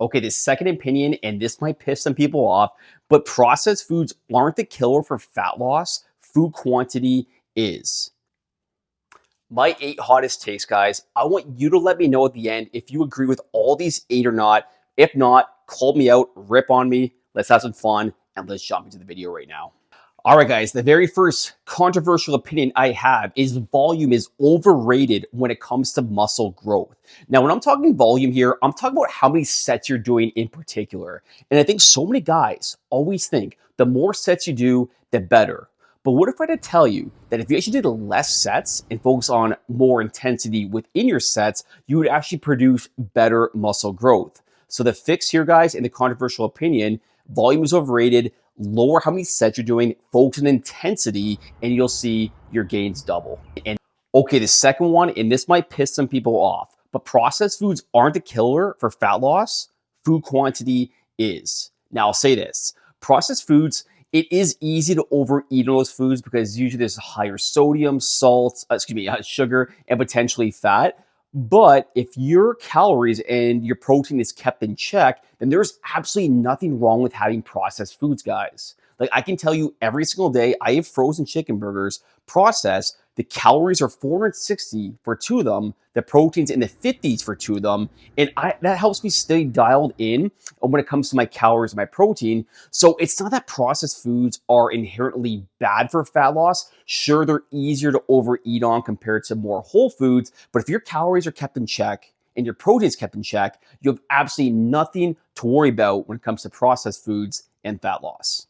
Okay, the second opinion, and this might piss some people off, but processed foods aren't the killer for fat loss. Food quantity is. My 8 hottest takes, guys. I want you to let me know at the end if you agree with all these 8 or not. If not, call me out, rip on me. Let's have some fun, and let's jump into the video right now. All right, guys, the very first controversial opinion I have is volume is overrated when it comes to muscle growth. Now, when I'm talking volume here, I'm talking about how many sets you're doing in particular. And I think so many guys always think the more sets you do, the better. But what if I had to tell you that if you actually did less sets and focus on more intensity within your sets, you would actually produce better muscle growth? So the fix here, guys, in the controversial opinion, volume is overrated. Lower how many sets you're doing, focus on intensity, and you'll see your gains double. And okay, the second one, and this might piss some people off, but processed foods aren't the killer for fat loss. Food quantity is. Now, I'll say this. Processed foods, it is easy to overeat on those foods because usually there's higher sodium, salt, sugar, and potentially fat. But if your calories and your protein is kept in check, then there's absolutely nothing wrong with having processed foods, guys. Like I can tell you every single day, I have frozen chicken burgers processed. The calories are 460 for 2 of them. The protein's in the 50s for 2 of them. And that helps me stay dialed in when it comes to my calories and my protein. So it's not that processed foods are inherently bad for fat loss. Sure, they're easier to overeat on compared to more whole foods. But if your calories are kept in check and your protein's kept in check, you have absolutely nothing to worry about when it comes to processed foods and fat loss.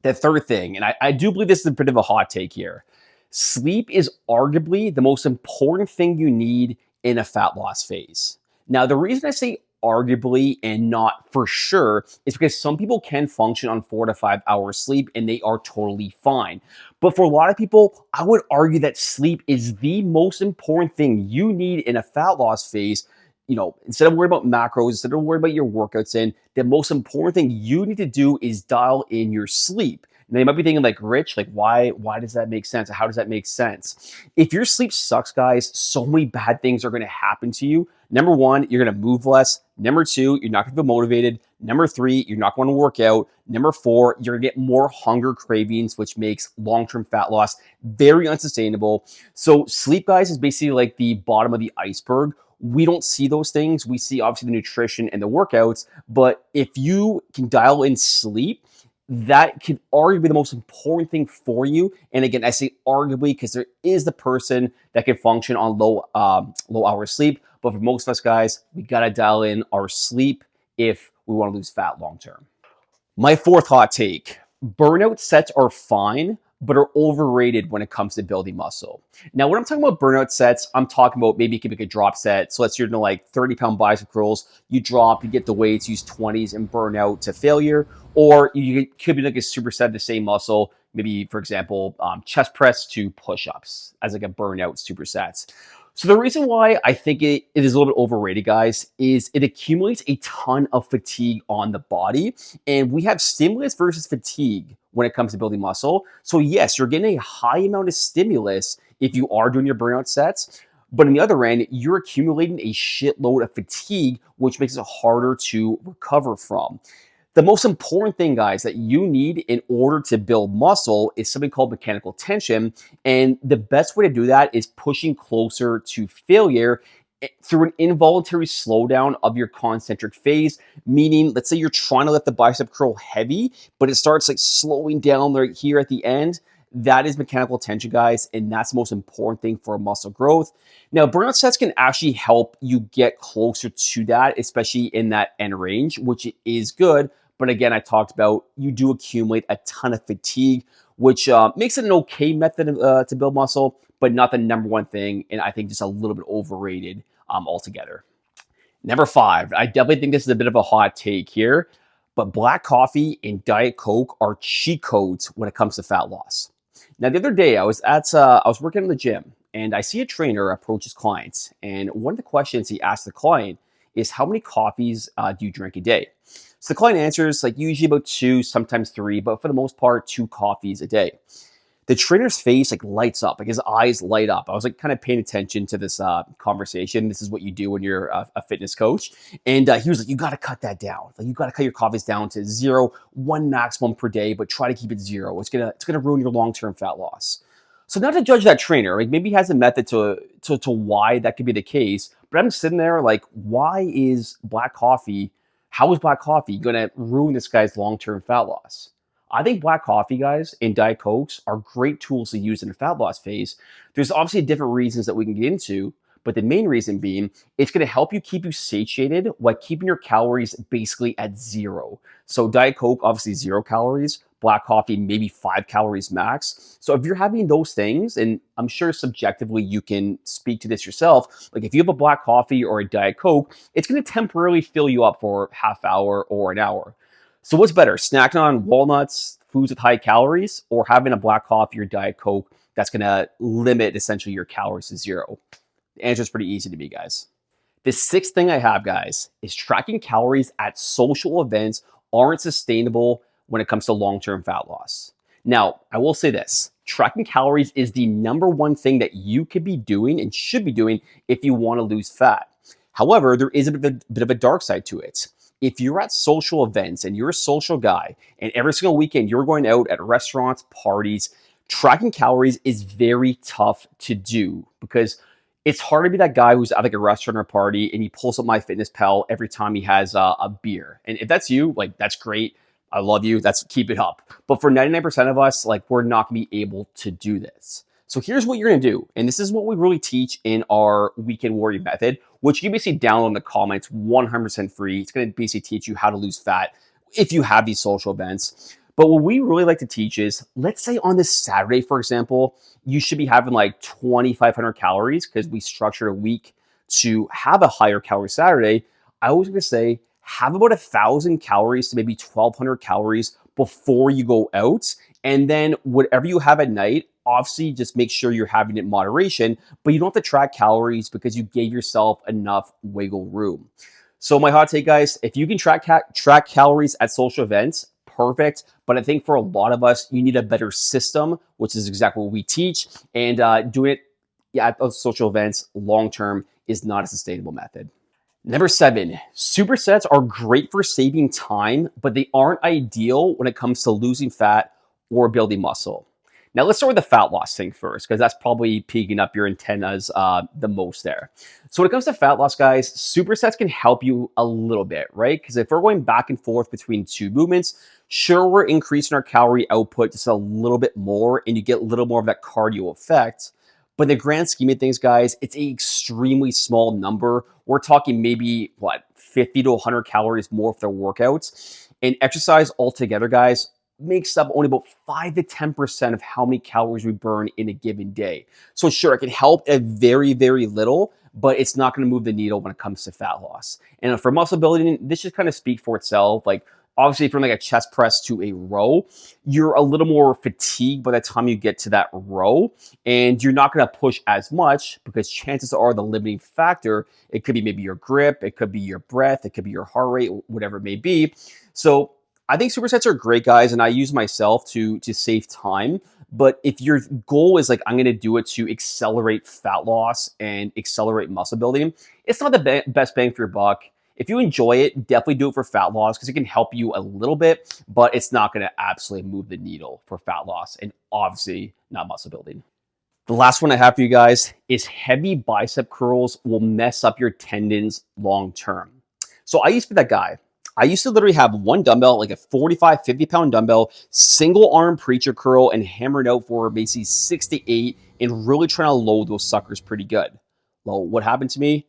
The third thing, and I do believe this is a bit of a hot take here. Sleep is arguably the most important thing you need in a fat loss phase. Now, the reason I say arguably and not for sure is because some people can function on 4 to 5 hours sleep and they are totally fine. But for a lot of people, I would argue that sleep is the most important thing you need in a fat loss phase. You know, instead of worrying about macros, instead of worrying about your workouts in, the most important thing you need to do is dial in your sleep. Now you might be thinking like, Rich, like why does that make sense? How does that make sense? If your sleep sucks, guys, so many bad things are going to happen to you. Number one, you're going to move less. Number two, you're not going to feel motivated. Number three, you're not going to work out. Number four, you're going to get more hunger cravings, which makes long-term fat loss very unsustainable. So sleep, guys, is basically like the bottom of the iceberg. We don't see those things. We see obviously the nutrition and the workouts, but if you can dial in sleep, that could arguably be the most important thing for you. And again, I say arguably because there is the person that can function on low hour sleep. But for most of us guys, we got to dial in our sleep if we want to lose fat long term. My fourth hot take, burnout sets are fine, but are overrated when it comes to building muscle. Now, when I'm talking about burnout sets, I'm talking about maybe you can make a drop set. So let's say you're doing like 30-pound bicep curls, you drop, you get the weights, use 20s and burn out to failure. Or you could be like a superset, the same muscle, maybe for example, chest press to push-ups as like a burnout supersets. So the reason why I think it is a little bit overrated, guys, is it accumulates a ton of fatigue on the body. And we have stimulus versus fatigue when it comes to building muscle. So yes, you're getting a high amount of stimulus if you are doing your burnout sets. But on the other end, you're accumulating a shitload of fatigue, which makes it harder to recover from. The most important thing, guys, that you need in order to build muscle is something called mechanical tension. And the best way to do that is pushing closer to failure through an involuntary slowdown of your concentric phase. Meaning, let's say you're trying to lift the bicep curl heavy, but it starts like slowing down right here at the end. That is mechanical tension, guys, and that's the most important thing for muscle growth. Now, burnout sets can actually help you get closer to that, especially in that end range, which is good. But again, I talked about you do accumulate a ton of fatigue, which makes it an okay method to build muscle, but not the number one thing, and I think just a little bit overrated altogether. Number 5, I definitely think this is a bit of a hot take here, but black coffee and Diet Coke are cheat codes when it comes to fat loss. Now, the other day, I was working in the gym, and I see a trainer approach his clients, and one of the questions he asked the client is, how many coffees do you drink a day? So the client answers like usually about 2, sometimes 3, but for the most part, 2 coffees a day. The trainer's face like lights up, like his eyes light up. I was like kind of paying attention to this conversation. This is what you do when you're a fitness coach. And he was like, you got to cut that down. Like you got to cut your coffees down to 0, 1 maximum per day, but try to keep it 0. It's gonna ruin your long-term fat loss. So not to judge that trainer, like maybe he has a method to why that could be the case. But I'm sitting there like, why is black coffee? How is black coffee gonna ruin this guy's long-term fat loss? I think black coffee, guys, and Diet Cokes are great tools to use in the fat loss phase. There's obviously different reasons that we can get into, but the main reason being it's going to help you keep you satiated while keeping your calories basically at 0. So Diet Coke, obviously 0 calories. Black coffee, maybe 5 calories max. So if you're having those things, and I'm sure subjectively you can speak to this yourself, like if you have a black coffee or a Diet Coke, it's going to temporarily fill you up for half hour or an hour. So what's better, snacking on walnuts, foods with high calories, or having a black coffee or Diet Coke that's going to limit essentially your calories to 0? The answer is pretty easy to me, guys. The 6th thing I have, guys, is tracking calories at social events aren't sustainable when it comes to long-term fat loss. Now, I will say this. Tracking calories is the #1 thing that you could be doing and should be doing if you want to lose fat. However, there is a bit of a dark side to it. If you're at social events and you're a social guy and every single weekend you're going out at restaurants, parties, tracking calories is very tough to do because it's hard to be that guy who's at like a restaurant or a party and he pulls up MyFitnessPal every time he has a beer. And if that's you, like that's great. I love you. Keep it up. But for 99% of us, like we're not gonna be able to do this. So here's what you're gonna do. And this is what we really teach in our Weekend Warrior method, which you can basically download in the comments, 100% free. It's gonna basically teach you how to lose fat if you have these social events. But what we really like to teach is, let's say on this Saturday, for example, you should be having like 2,500 calories because we structured a week to have a higher calorie Saturday. I was gonna say, have about 1,000 calories to maybe 1,200 calories before you go out. And then whatever you have at night, obviously just make sure you're having it in moderation, but you don't have to track calories because you gave yourself enough wiggle room. So my hot take, guys, if you can track calories at social events, perfect. But I think for a lot of us, you need a better system, which is exactly what we teach. And doing it at those social events long-term is not a sustainable method. Number 7, supersets are great for saving time, but they aren't ideal when it comes to losing fat or building muscle. Now let's start with the fat loss thing first, because that's probably peaking up your antennas the most there. So when it comes to fat loss, guys, supersets can help you a little bit, right? Because if we're going back and forth between 2 movements, sure, we're increasing our calorie output just a little bit more, and you get a little more of that cardio effect. But in the grand scheme of things, guys, it's an extremely small number. We're talking maybe, 50 to 100 calories more for the workouts. And exercise altogether, guys, makes up only about 5 to 10% of how many calories we burn in a given day. So sure, it can help a very, very little, but it's not going to move the needle when it comes to fat loss. And for muscle building, this just kind of speaks for itself. Like, obviously, from like a chest press to a row, you're a little more fatigued by the time you get to that row, and you're not going to push as much because chances are the limiting factor, it could be maybe your grip, it could be your breath, it could be your heart rate, whatever it may be. So I think supersets are great, guys, and I use myself to save time. But if your goal is like, I'm going to do it to accelerate fat loss and accelerate muscle building, it's not the best bang for your buck. If you enjoy it, definitely do it for fat loss because it can help you a little bit, but it's not going to absolutely move the needle for fat loss and obviously not muscle building. The last one I have for you guys is heavy bicep curls will mess up your tendons long term. So I used to be that guy. I used to literally have one dumbbell, like a 45, 50-pound dumbbell, single arm preacher curl and hammer it out for basically 6 to 8 and really trying to load those suckers pretty good. Well, what happened to me?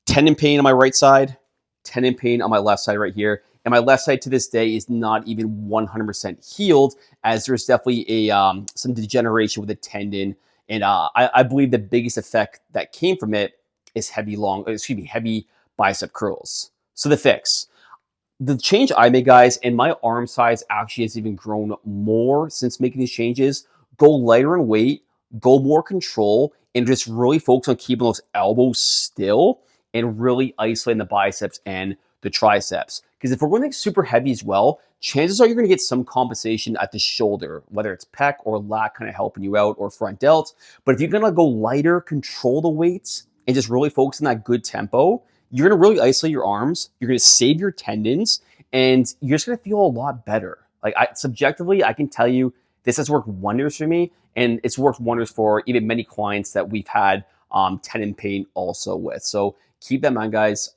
Tendon pain on my right side, tendon pain on my left side right here. And my left side to this day is not even 100% healed, as there's definitely some degeneration with the tendon. And I believe the biggest effect that came from it is heavy bicep curls. So the fix. The change I made, guys, and my arm size actually has even grown more since making these changes. Go lighter in weight, go more control, and just really focus on keeping those elbows still and really isolating the biceps and the triceps. Because if we're going like super heavy as well, chances are you're going to get some compensation at the shoulder, whether it's pec or lat kind of helping you out, or front delt. But if you're going to go lighter, control the weights, and just really focus on that good tempo, you're going to really isolate your arms. You're going to save your tendons, and you're just going to feel a lot better. Like subjectively, I can tell you this has worked wonders for me, and it's worked wonders for even many clients that we've had tendon pain also with. So keep that in mind, guys.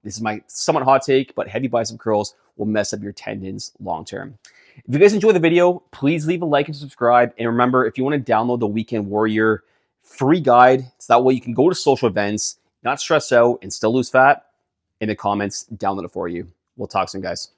This is my somewhat hot take, but heavy bicep curls will mess up your tendons long term. If you guys enjoyed the video, please leave a like and subscribe. And remember, if you want to download the Weekend Warrior free guide, so that way you can go to social events, not stress out, and still lose fat, in the comments, download it for you. We'll talk soon, guys.